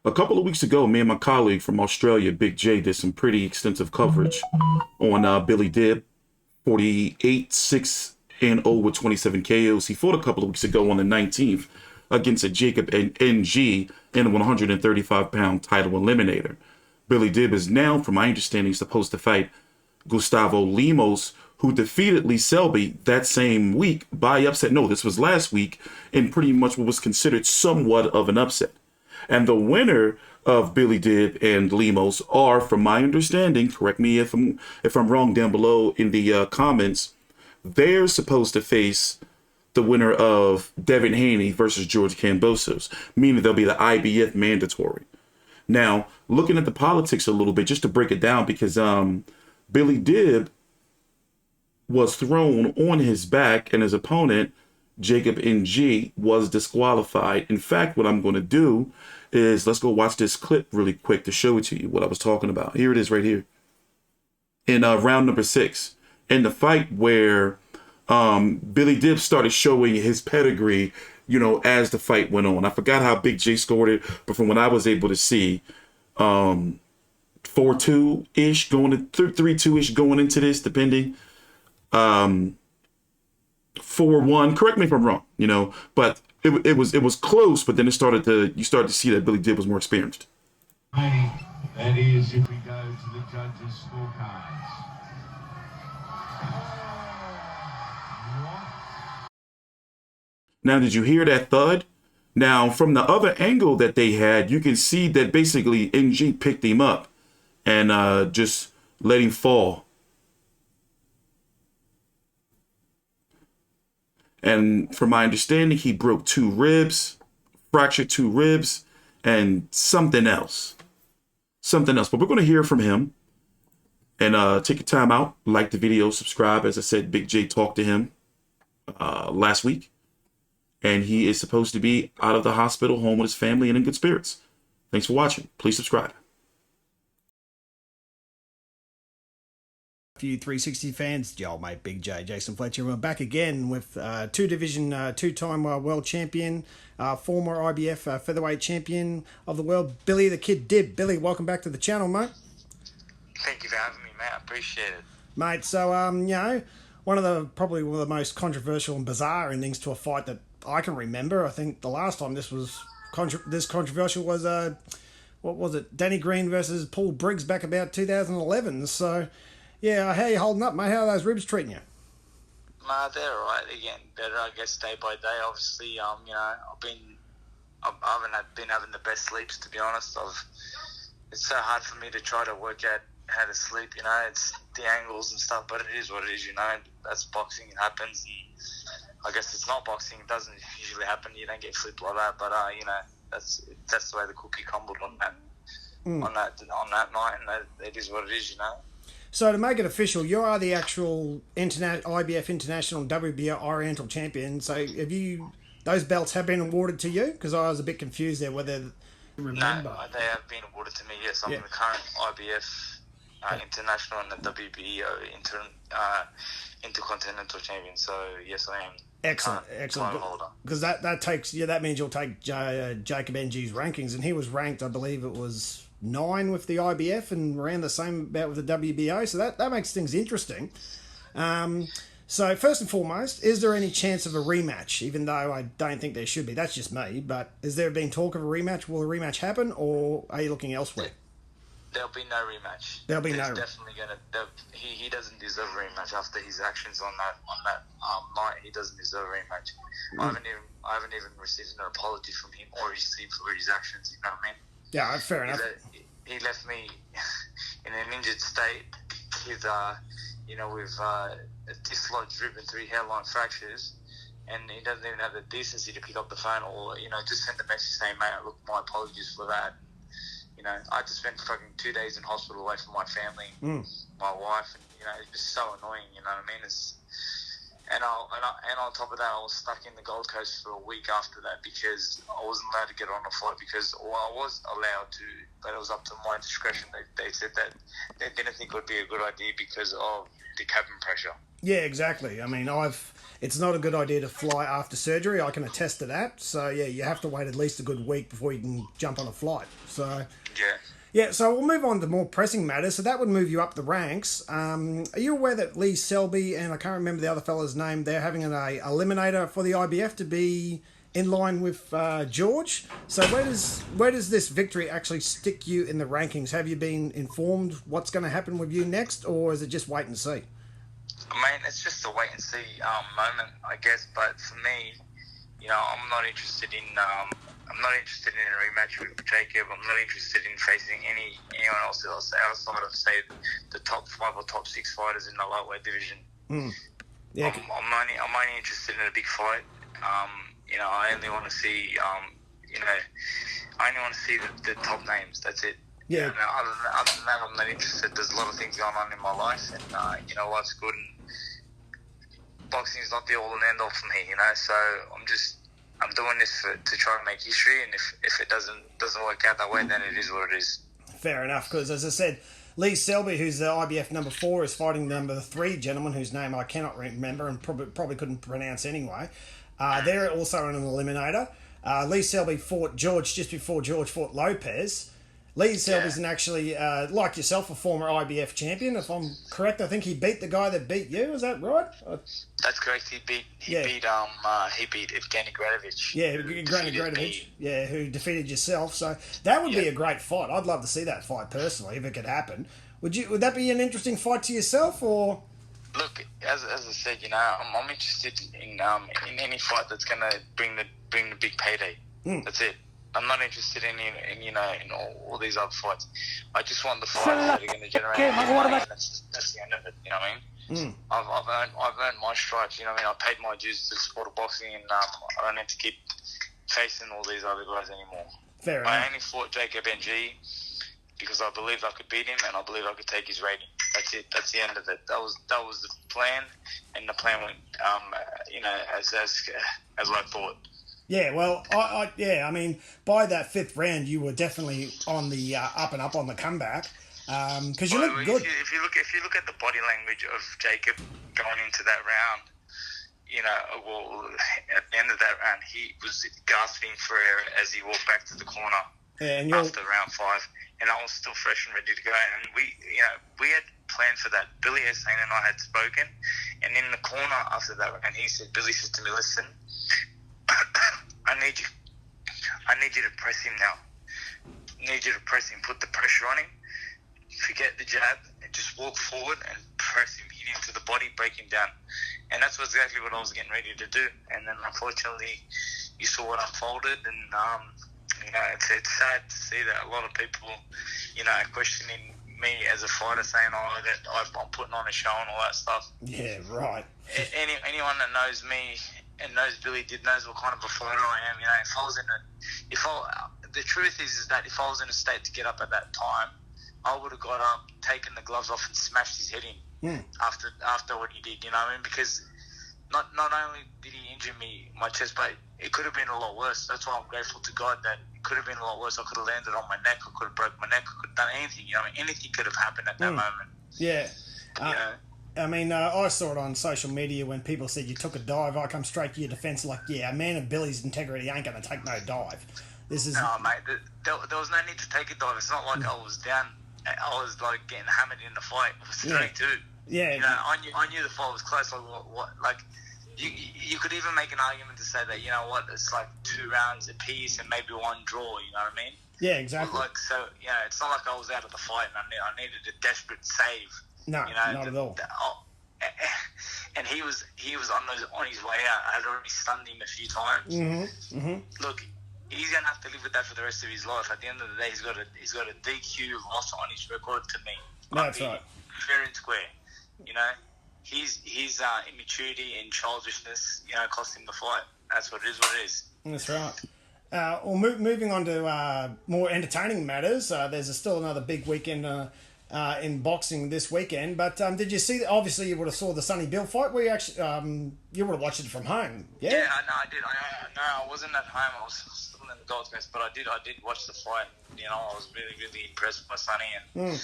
A couple of weeks ago, me and my colleague from Australia, Big J, did some pretty extensive coverage on Billy Dib, 48-6-0 with 27 KOs. He fought a couple of weeks ago on the 19th against a Jacob NG in a 135-pound title eliminator. Billy Dib is now, from my understanding, supposed to fight Gustavo Lemos, who defeated Lee Selby that same week by upset. No, this was last week in pretty much what was considered somewhat of an upset. And the winner of Billy Dib and Lemos are, from my understanding, correct me if I'm wrong down below in the comments, they're supposed to face the winner of Devin Haney versus George Kambosos, meaning they'll be the IBF mandatory. Now, looking at the politics a little bit, just to break it down, because Billy Dib was thrown on his back and his opponent, Jacob NG, was disqualified. In fact, what I'm going to do is let's go watch this clip really quick to show it to you what I was talking about. Here it is right here. In round number 6, in the fight where Billy Dib started showing his pedigree, you know, as the fight went on. I forgot how Big J scored it, but from what I was able to see, 4-2-ish going to 3-2-ish going into this, depending. 4-1. Correct me if I'm wrong, you know, but it was close, but then you started to see that Billy Dib was more experienced. That is, if we go to the judges' scorecards. Now, did you hear that thud? Now, from the other angle that they had, you can see that basically NG picked him up and just let him fall. And from my understanding, he broke 2 ribs, fractured 2 ribs, and something else. But we're going to hear from him. And take your time out, like the video, subscribe. As I said, Big J talked to him last week. And he is supposed to be out of the hospital, home with his family, and in good spirits. Thanks for watching. Please subscribe. For you 360 fans, your old mate Big J, Jason Fletcher. We're back again with two-time world champion, former IBF featherweight champion of the world, Billy the Kid Dib. Billy, welcome back to the channel, mate. Thank you for having me, mate. I appreciate it. Mate, so, you know, probably one of the most controversial and bizarre endings to a fight that I can remember. I think the last time this was controversial was, what was it, Danny Green versus Paul Briggs back about 2011. So, yeah, how you holding up, mate? How are those ribs treating you? They're all right. They're getting better, I guess, day by day. Obviously, you know, I haven't been having the best sleeps, to be honest. It's so hard for me to try to work out how to sleep, you know. It's the angles and stuff, but it is what it is, you know. That's boxing. It happens. And I guess it's not boxing. It doesn't usually happen. You don't get flipped like that, but you know, that's the way the cookie crumbled on that night, and it is what it is, you know. So to make it official, you are the actual IBF International WBO Oriental Champion. So those belts have been awarded to you? Because I was a bit confused there whether remember. No, they have been awarded to me. Yes, I'm the current IBF International and the WBO Intercontinental Champion. So yes, I am. Excellent. Because that means you'll take Jacob NG's rankings, and he was ranked, I believe it was 9 with the IBF and around the same about with the WBO. So that makes things interesting. So first and foremost, is there any chance of a rematch? Even though I don't think there should be. That's just me. But has there been talk of a rematch? Will a rematch happen, or are you looking elsewhere? There'll be no rematch. Definitely gonna. He doesn't deserve a rematch after his actions on that night. He doesn't deserve a rematch. I haven't even received an apology from him or his team for his actions. You know what I mean? Yeah, fair enough. He left me in an injured state with a dislodged rib and 3 hairline fractures, and he doesn't even have the decency to pick up the phone or, you know, just send a message saying, mate, look, my apologies for that. You know, I had to spend fucking 2 days in hospital away from my family, my wife, and, you know, it's just so annoying, you know what I mean? And on top of that, I was stuck in the Gold Coast for a week after that because I wasn't allowed to get on a flight I was allowed to, but it was up to my discretion. They said that they didn't think it would be a good idea because of the cabin pressure. Yeah, exactly. I mean, it's not a good idea to fly after surgery. I can attest to that. So, yeah, you have to wait at least a good week before you can jump on a flight. So, yeah, so we'll move on to more pressing matters. So that would move you up the ranks. Are you aware that Lee Selby and I can't remember the other fella's name, they're having an eliminator for the IBF to be in line with George? So where does this victory actually stick you in the rankings? Have you been informed what's going to happen with you next, or is it just wait and see? I mean, it's just a wait and see moment, I guess. But for me, I'm not interested in a rematch with Jacob. I'm not interested in facing anyone else outside of, say, the top 5 or top 6 fighters in the lightweight division. Yeah. I'm only interested in a big fight. I only want to see, the top names. That's it. Yeah. Other than that, I'm not interested. There's a lot of things going on in my life, and life's good. And boxing is not the all and end all for me. So I'm doing this to try and make history. And if it doesn't work out that way, then it is what it is. Fair enough. Because as I said, Lee Selby, who's the IBF number 4, is fighting number 3 gentleman whose name I cannot remember and probably couldn't pronounce anyway. They're also in an eliminator. Lee Selby fought George just before George fought Lopez. Lee Selby's actually, like yourself, a former IBF champion. If I'm correct, I think he beat the guy that beat you. Is that right? That's correct. He beat Evgeny Gradovich. Yeah, Evgeny Gradovich. Yeah, who defeated yourself. So that would be a great fight. I'd love to see that fight personally if it could happen. Would that be an interesting fight to yourself, or? Look, as I said, I'm interested in any fight that's gonna bring the big payday. That's it. I'm not interested in all these other fights. I just want the fights that are going to generate money, and that's the end of it. You know what I mean? I've earned my stripes. You know what I mean? I paid my dues to the sport of boxing, and I don't need to keep facing all these other guys anymore. Fair enough. I only fought Jacob NG because I believed I could beat him, and I believed I could take his rating. That's it. That's the end of it. That was the plan, and the plan went as I thought. Yeah, well, I mean, by that 5th round, you were definitely on the up and up on the comeback because you looked good. If you look at the body language of Jacob going into that round, at the end of that round, he was gasping for air as he walked back to the corner after round 5, and I was still fresh and ready to go. And we had planned for that. Billy Hussein and I had spoken, and in the corner after that round, Billy said to me, "Listen, I need you to press him now. I need you to press him, put the pressure on him, forget the jab, and just walk forward and press him, hit him to the body, break him down." And that's exactly what I was getting ready to do. And then unfortunately, you saw what unfolded, and it's sad to see that a lot of people, questioning me as a fighter, saying, that I'm putting on a show and all that stuff. Yeah, right. Anyone that knows me and knows Billy knows what kind of a fighter I am. The truth is that if I was in a state to get up at that time, I would have got up, taken the gloves off, and smashed his head in after what he did. You know what I mean? Because not only did he injure my chest, but it could have been a lot worse. That's why I'm grateful to God that it could have been a lot worse. I could have landed on my neck. I could have broke my neck. I could have done anything. Anything could have happened at that moment. Yeah. I mean, I saw it on social media when people said you took a dive. I come straight to your defence like, a man of Billy's integrity ain't going to take no dive. No, mate. There was no need to take a dive. It's not like I was down. I was like getting hammered in the fight. It was 3-2. Yeah. I knew the fight was close. Like you could even make an argument to say that it's like 2 rounds apiece and maybe 1 draw. You know what I mean? Yeah, exactly. It's not like I was out of the fight and I needed a desperate save. No, not at all. And he was on his way out. I had already stunned him a few times. Mm-hmm. Look, he's gonna have to live with that for the rest of his life. At the end of the day, he's got a DQ loss on his record to me. That's right. Fair and square. His immaturity and childishness, cost him the fight. That's what it is. What it is. That's right. Moving on to more entertaining matters. There's still another big weekend in boxing this weekend. But did you see? Obviously, you would have saw the Sonny Bill fight. Where you actually you would have watched it from home. Yeah. Yeah, I did. I wasn't at home. I was still in the Gold Coast, but I did watch the fight. I was really, really impressed by Sonny, and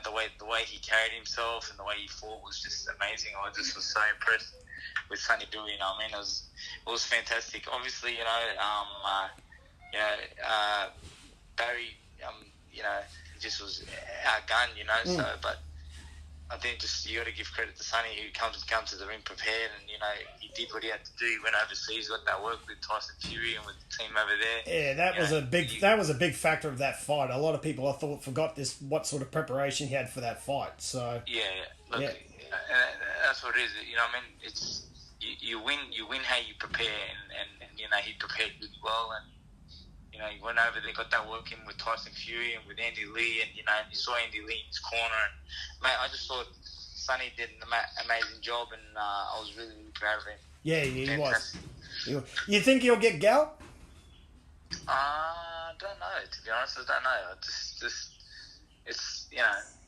the way he carried himself and the way he fought was just amazing. I just was so impressed. with Sonny doing. You know, I mean, it was fantastic. Obviously, Barry, he just was outgunned, So, but I think just you got to give credit to Sonny, who comes to the ring prepared, and he did what he had to do. He went overseas, got that work with Tyson Fury and with the team over there. Yeah, that was a big factor of that fight. A lot of people, I thought, forgot what sort of preparation he had for that fight. So Look, that's what it is. I mean, it's you win how you prepare, and he prepared really well, and he went over there, got that work in with Tyson Fury and with Andy Lee, and you saw Andy Lee in his corner, and mate, I just thought Sonny did an amazing job, and I was really, really proud of him. Yeah, he was. You think he'll get Gal? I don't know. To be honest, I don't know.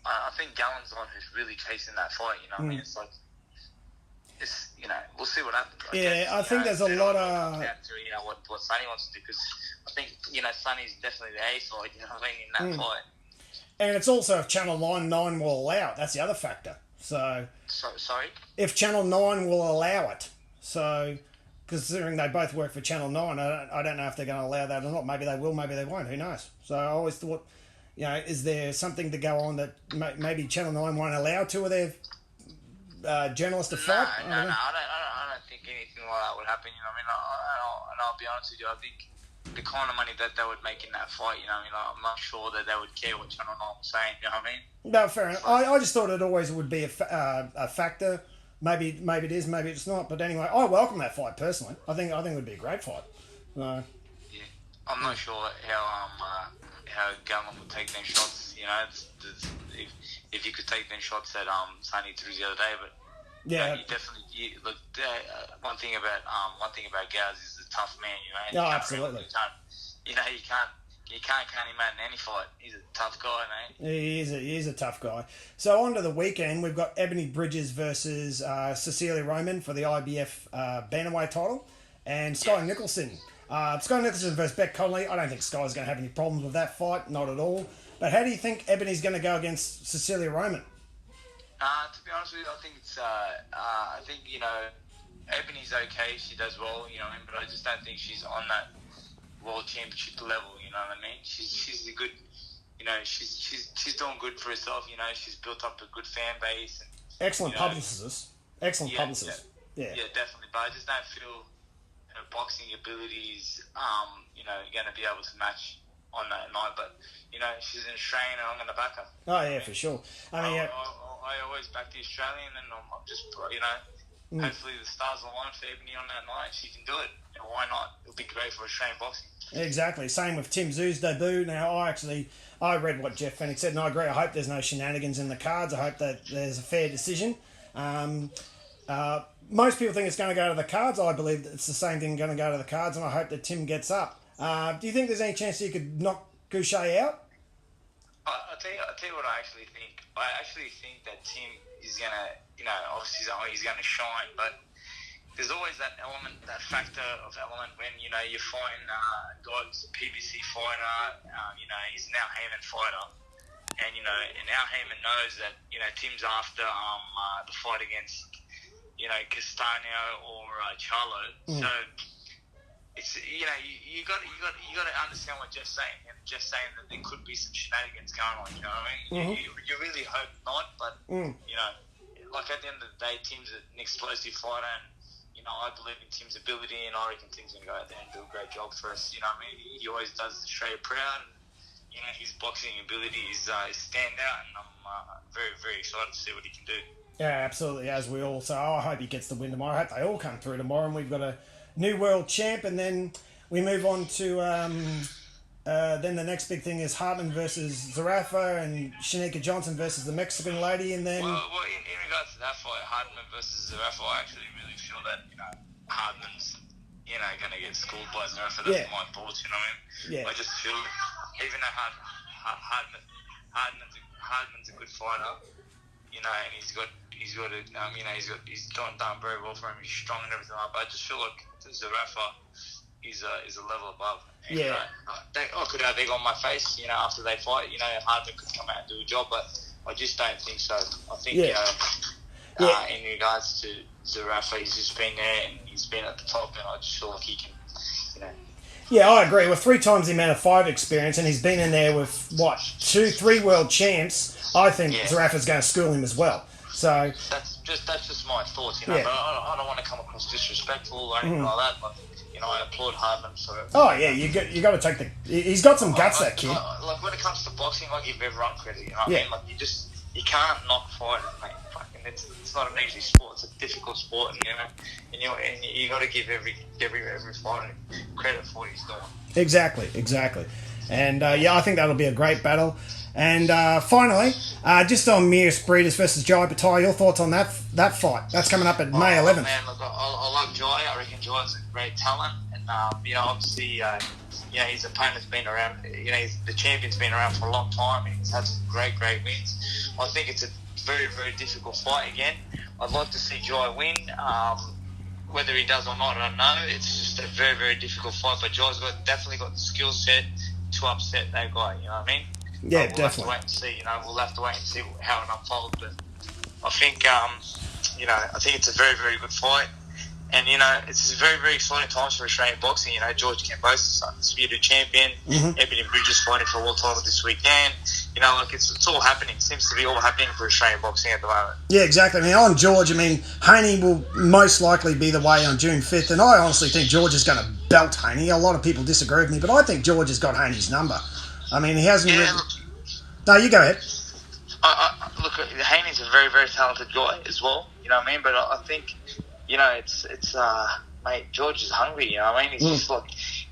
I think Gallen's the one who's really chasing that fight. I mean, it's like, we'll see what happens. I think there's a lot of what Sonny wants to do, because I think Sonny's definitely the A side. In that fight. And it's also if Channel 9 will allow it. That's the other factor. Sorry? If Channel 9 will allow it. So, considering they both work for Channel 9, I don't know if they're going to allow that or not. Maybe they will, maybe they won't. Who knows? So I always thought, is there something to go on that maybe Channel 9 won't allow two of their journalists to fight? No, I don't think anything like that would happen. I'll be honest with you. I think the kind of money that they would make in that fight, I'm not sure that they would care what Channel 9 was saying. You know what I mean? No, fair enough. I just thought it always would be a factor. Maybe it is, maybe it's not. But anyway, I welcome that fight personally. I think it would be a great fight. Yeah, I'm not sure how Gallen would take them shots. If you could take them shots that Sonny threw the other day, but you definitely look. One thing about Gaz is a tough man. Oh, absolutely. You can't count him out in any fight. He's a tough guy, mate. He is a tough guy. So on to the weekend, we've got Ebony Bridges versus Cecilia Roman for the IBF Bantamweight title, and Sky Nicholson. Sky Nicholson versus Beck Conley. I don't think Sky's going to have any problems with that fight, not at all. But how do you think Ebony's going to go against Cecilia Roman? To be honest with you, I think it's. I think Ebony's okay. She does well, but I just don't think she's on that world championship level. You know what I mean? She's a good. She's doing good for herself. She's built up a good fan base. And, excellent publicist. Excellent publicist. Yeah, definitely. But I just don't feel her boxing abilities, going to be able to match on that night. But she's an Australian, and I'm going to back her. Oh yeah, for sure. I mean, I always back the Australian, and I'm just hopefully the stars align for Ebony on that night. She can do it. And why not? It'll be great for Australian boxing. Exactly. Same with Tim Tszyu's debut. Now, I read what Jeff Fennick said, and I agree. I hope there's no shenanigans in the cards. I hope that there's a fair decision. Most people think it's going to go to the cards. I believe that it's the same thing going to go to the cards, and I hope that Tim gets up. Do you think there's any chance that you could knock Goucher out? I'll tell you what I actually think. I actually think that Tim is going to, obviously he's going to shine, but there's always that element, that factor of element when, you're fighting guys, a PBC fighter, he's an Al Heyman fighter. And, and Al Heyman knows that, Tim's after the fight against, Castaño or Charlo. So it's, you got to understand what Jeff's saying. And Jeff's saying that there could be some shenanigans going on, you know what I mean? You really hope not, but, like at the end of the day, Tim's an explosive fighter, and I believe in Tim's ability, and I reckon Tim's going to go out there and do a great job for us. You know what I mean? He always does Australia proud, and his boxing ability is stand out, and I'm very, very excited to see what he can do. Yeah, absolutely, as we all say. I hope he gets the win tomorrow. I hope they all come through tomorrow, and we've got a new world champ, and then we move on to then the next big thing is Hartman versus Zarafa, and Shanika Johnson versus the Mexican lady, and then... Well, in regards to that fight, Hartman versus Zarafa, I actually really feel that, Hartman's, going to get schooled by Zarafa. That's my thoughts, you know what I mean? I just feel, even though Hartman's a good fighter, and he's done very well for him. He's strong and everything like that. But I just feel like Zarafa is a level above. And, I could have egg on my face, after they fight. Hartman could come out and do a job, but I just don't think so. I think, in regards to Zerafa. He's just been there and he's been at the top, and I just feel like he can, you know. Yeah, I agree. With 3 times the amount of fight experience, and he's been in there with, 2-3 world champs, I think Zerafa's going to school him as well. So That's just my thoughts, you know. Yeah. But I don't want to come across disrespectful or anything like that. But, you know, I applaud Hardman for it. oh yeah, you got to take the. He's got some guts, that kid. Like when it comes to boxing, I give everyone credit. You know what I mean? Like you can't knock fighters, mate. Fucking, it's not an easy sport. It's a difficult sport, and you got to give every fighter credit for what he's doing. Exactly. And I think that'll be a great battle. And finally, just on Mir Spreeders versus Jai Bataille, your thoughts on that fight? That's coming up at May 11th. Man, look, I like Jai. I reckon Jai's a great talent, and obviously, his opponent's been around. The champion's been around for a long time, and he's had some great wins. I think it's a very, very difficult fight again. I'd like to see Jai win. Whether he does or not, I don't know. It's just a very, very difficult fight, but Jai's definitely got the skill set to upset that guy. You know what I mean? Yeah, we'll definitely. have to wait and see. We'll have to wait and see how it unfolds. But I think, I think it's a very, very good fight. And, it's very, very exciting times for Australian boxing. George Kambosos, undisputed champion. Ebony Bridges fighting for a world title this weekend. It's all happening. It seems to be all happening for Australian boxing at the moment. Yeah, exactly. On George, Haney will most likely be the way on June 5th, and I honestly think George is going to belt Haney. A lot of people disagree with me, but I think George has got Haney's number. He hasn't... Yeah, No, you go ahead. Look, Haney's a very, very talented guy as well. You know what I mean? But I think, mate, George is hungry. You know what I mean? He's just like...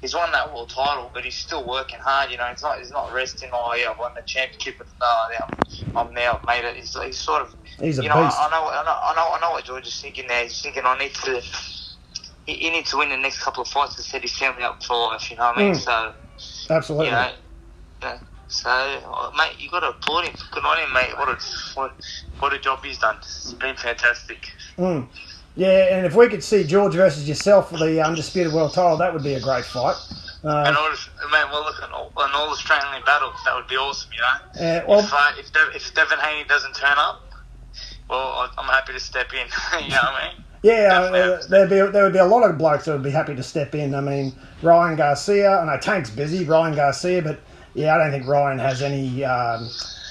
He's won that world title, but he's still working hard. He's not resting. Oh yeah, I've won the championship, but I'm now made it. He's sort of. He's a beast. I know what George is thinking there. He's thinking he needs to win the next couple of fights to set his family up for life. You know what I mean? So absolutely. So mate, you got to applaud him. Good on him, mate. What a job he's done. It's been fantastic. Yeah, and if we could see George versus yourself for the undisputed world title, that would be a great fight. And look, an all-Australian battle, that would be awesome, If Devin Haney doesn't turn up, well, I'm happy to step in, you know what I mean? Yeah, there would be a lot of blokes that would be happy to step in. Ryan Garcia, I know Tank's busy, Ryan Garcia, but I don't think Ryan has any,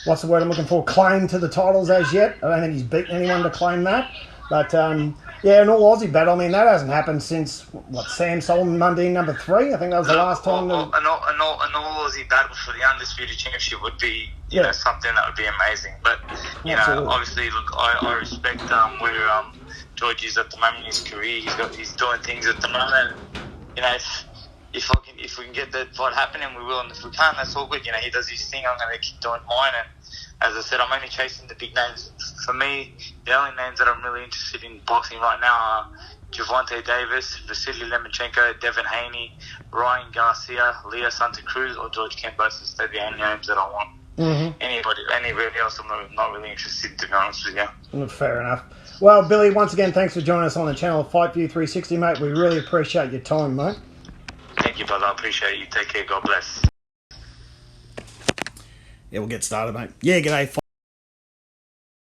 what's the word I'm looking for, claim to the titles as yet. I don't think he's beaten anyone to claim that. But, an all-Aussie battle, that hasn't happened since, Sam Solomon Mundine number 3? I think that was the last time. An all-Aussie battle for the Undisputed Championship would be, something that would be amazing. But, obviously, look, I respect where George is at the moment in his career. He's doing things at the moment. If we can get that fight happening, we will. And if we can't, that's all good. He does his thing. I'm going to keep doing mine. And as I said, I'm only chasing the big names. For me, the only names that I'm really interested in boxing right now are Gervonta Davis, Vasyl Lomachenko, Devin Haney, Ryan Garcia, Leo Santa Cruz, or George Kambosos. They're the only names that I want. Anybody else, I'm not really interested, to be honest with you. Fair enough. Well, Billy, once again, thanks for joining us on the channel of Fight View 360, mate. We really appreciate your time, mate. Thank you, brother. I appreciate you. Take care. God bless. Yeah, we'll get started, mate. Yeah, g'day.